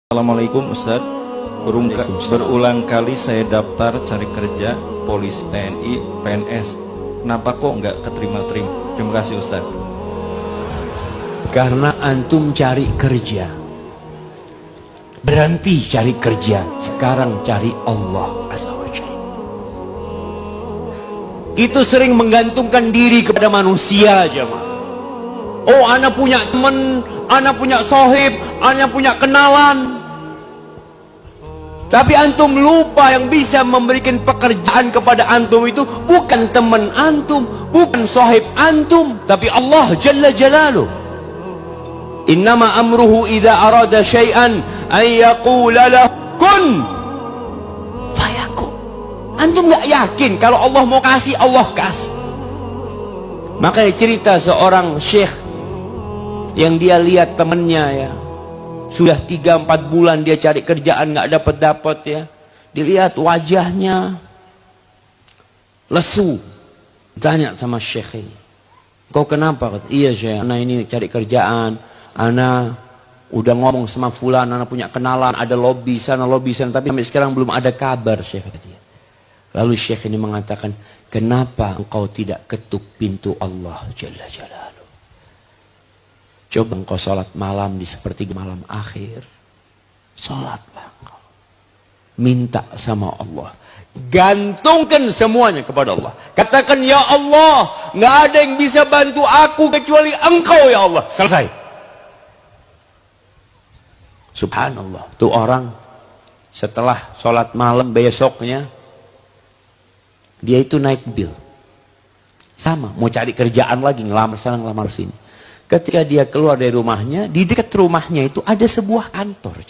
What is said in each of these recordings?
Assalamualaikum Ustadz. Berulang kali saya daftar cari kerja polisi, TNI, PNS. Kenapa kok nggak keterima-terima? Terima kasih Ustadz. Karena antum cari kerja, berhenti cari kerja, sekarang cari Allah Azza wa Jalla. Itu sering menggantungkan diri kepada manusia jemaah. Oh, ana punya teman, ana punya sohib, ana punya kenalan. Tapi antum lupa yang bisa memberikan pekerjaan kepada antum itu bukan teman antum, bukan sohib antum, tapi Allah Jalla Jalaluh. Innama amruhu idza arada syai'an ay yaqula lahu kun fayakun. Antum nggak yakin kalau Allah mau kasih, Allah kasih. Makanya cerita seorang syekh yang dia lihat temannya ya, sudah 3-4 bulan dia cari kerjaan nggak dapat ya. Dilihat wajahnya lesu. Tanya sama syekh ini, kau kenapa? Iya syekh, anak ini cari kerjaan, anak udah ngomong sama fulan, anak punya kenalan, ada lobby sana, tapi sampai sekarang belum ada kabar syekh dia. Lalu syekh ini mengatakan, kenapa engkau tidak ketuk pintu Allah Jalla Jalaluh? Coba engkau sholat malam di sepertiga malam akhir. Sholatlah engkau. Minta sama Allah. Gantungkan semuanya kepada Allah. Katakan, ya Allah, nggak ada yang bisa bantu aku kecuali engkau ya Allah. Selesai. Subhanallah. Tuh orang setelah sholat malam besoknya, dia itu naik mobil. Sama, mau cari kerjaan lagi, ngelamar sana, ngelamar sini. Ketika dia keluar dari rumahnya, di dekat rumahnya itu ada sebuah kantor.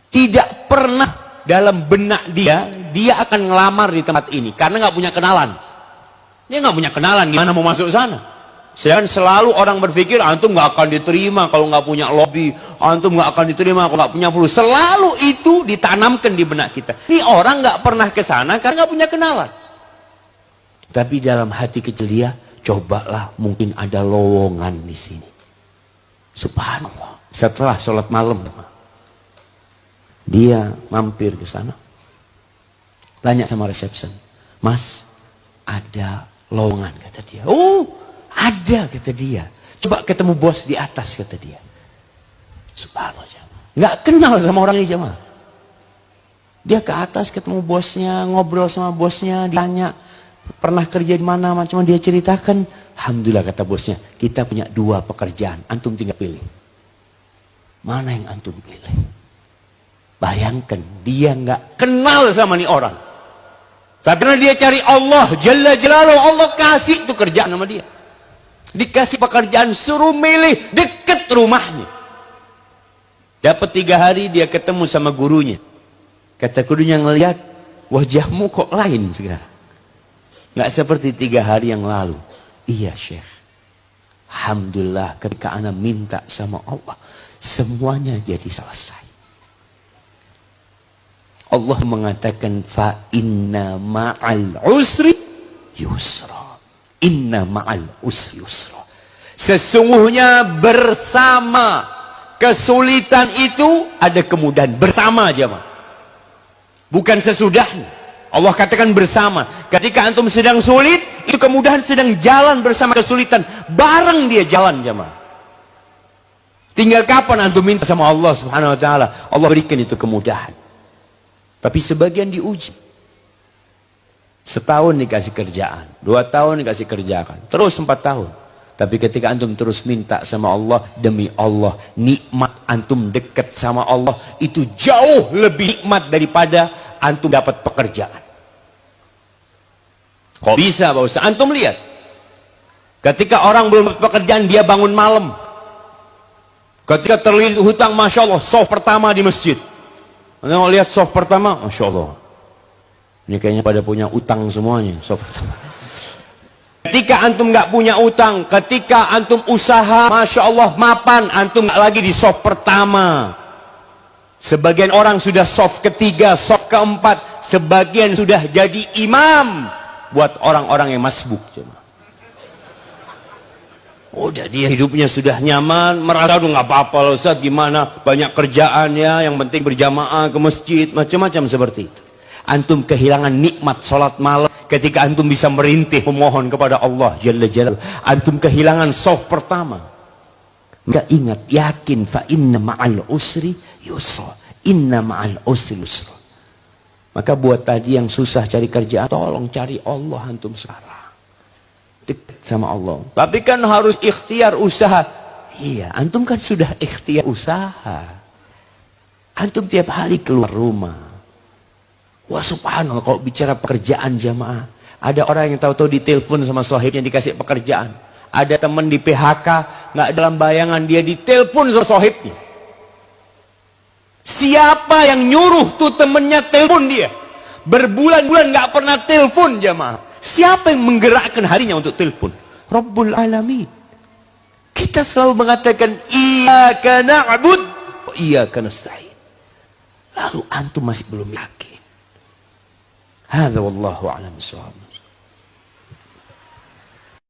Tidak pernah dalam benak dia akan ngelamar di tempat ini. Karena nggak punya kenalan. Dia nggak punya kenalan, gimana mau masuk sana? Sedangkan selalu orang berpikir, antum nggak akan diterima kalau nggak punya lobby. Antum nggak akan diterima kalau nggak punya flu. Selalu itu ditanamkan di benak kita. Ini orang nggak pernah ke sana karena nggak punya kenalan. Tapi dalam hati kecil dia, cobalah mungkin ada lowongan di sini. Subhanallah. Setelah sholat malam, dia mampir ke sana. Tanya sama resepsi, Mas, ada lowongan, kata dia. Oh, ada, kata dia. Coba ketemu bos di atas, kata dia. Subhanallah. Nggak kenal sama orang ini jemaah. Dia ke atas ketemu bosnya, ngobrol sama bosnya, ditanya, pernah kerja di mana, macam dia ceritakan. Alhamdulillah, kata bosnya, kita punya 2 pekerjaan, antum tinggal pilih. Mana yang antum pilih? Bayangkan, dia nggak kenal sama nih orang. Tapi karena dia cari Allah Jalla Jalaluh, Allah kasih tuh kerjaan sama dia. Dikasih pekerjaan, suruh milih dekat rumahnya. Dapat 3 hari dia ketemu sama gurunya. Kata gurunya, ngelihat wajahmu kok lain sekarang. Nggak seperti 3 hari yang lalu. Iya syekh, alhamdulillah ketika ana minta sama Allah, semuanya jadi selesai. Allah mengatakan, fa inna ma'al usri yusra. Inna ma'al usri yusra. Sesungguhnya bersama kesulitan itu ada kemudahan. Bersama aja, bukan sesudahnya. Allah katakan bersama. Ketika antum sedang sulit, itu kemudahan sedang jalan bersama kesulitan. Bareng dia jalan jemaah. Tinggal kapan antum minta sama Allah Subhanahu wa taala, Allah berikan itu kemudahan. Tapi sebagian diuji. 1 tahun dikasih kerjaan, 2 tahun dikasih kerjaan, terus 4 tahun. Tapi ketika antum terus minta sama Allah, demi Allah, nikmat antum dekat sama Allah itu jauh lebih nikmat daripada antum dapat pekerjaan. Kok bisa Pak Ustaz? Antum lihat, ketika orang belum dapat pekerjaan, dia bangun malam. Ketika terlilit hutang, Masya Allah, soft pertama di masjid. Anda mau lihat soft pertama, Masya Allah, ini kayaknya pada punya utang semuanya. Soft pertama. Ketika antum nggak punya utang, ketika antum usaha, Masya Allah, mapan, antum nggak lagi di soft pertama. Sebagian orang sudah soft ketiga, soft keempat, sebagian sudah jadi imam buat orang-orang yang masbuk. Udah dia hidupnya sudah nyaman, merasa udah nggak apa-apa loh Ustaz, gimana banyak kerjaan ya, yang penting berjamaah ke masjid, macam-macam seperti itu. Antum kehilangan nikmat sholat malam ketika antum bisa merintih memohon kepada Allah Jalla Jalaluhu. Antum kehilangan soft pertama. Enggak, ingat, yakin, fa inna ma'al usri yusra, inna ma'al usri yusra. Maka buat tadi yang susah cari kerjaan, tolong cari Allah antum sekarang. Dekat sama Allah. Tapi kan harus ikhtiar usaha. Iya, antum kan sudah ikhtiar usaha. Antum tiap hari keluar rumah. Wah subhanallah, kalau bicara pekerjaan jamaah, ada orang yang tahu-tahu ditelepon sama sahibnya dikasih pekerjaan. Ada teman di PHK, nggak dalam bayangan dia ditelepon sama sahibnya. Siapa yang nyuruh tuh temennya telepon dia? Berbulan-bulan nggak pernah telepon jamaah. Siapa yang menggerakkan harinya untuk telepon? Rabbul Alamin. Kita selalu mengatakan iyyaka na'bud wa iyyaka nasta'in. Lalu antum masih belum yakin. Hadza wallahu a'lam bishawab.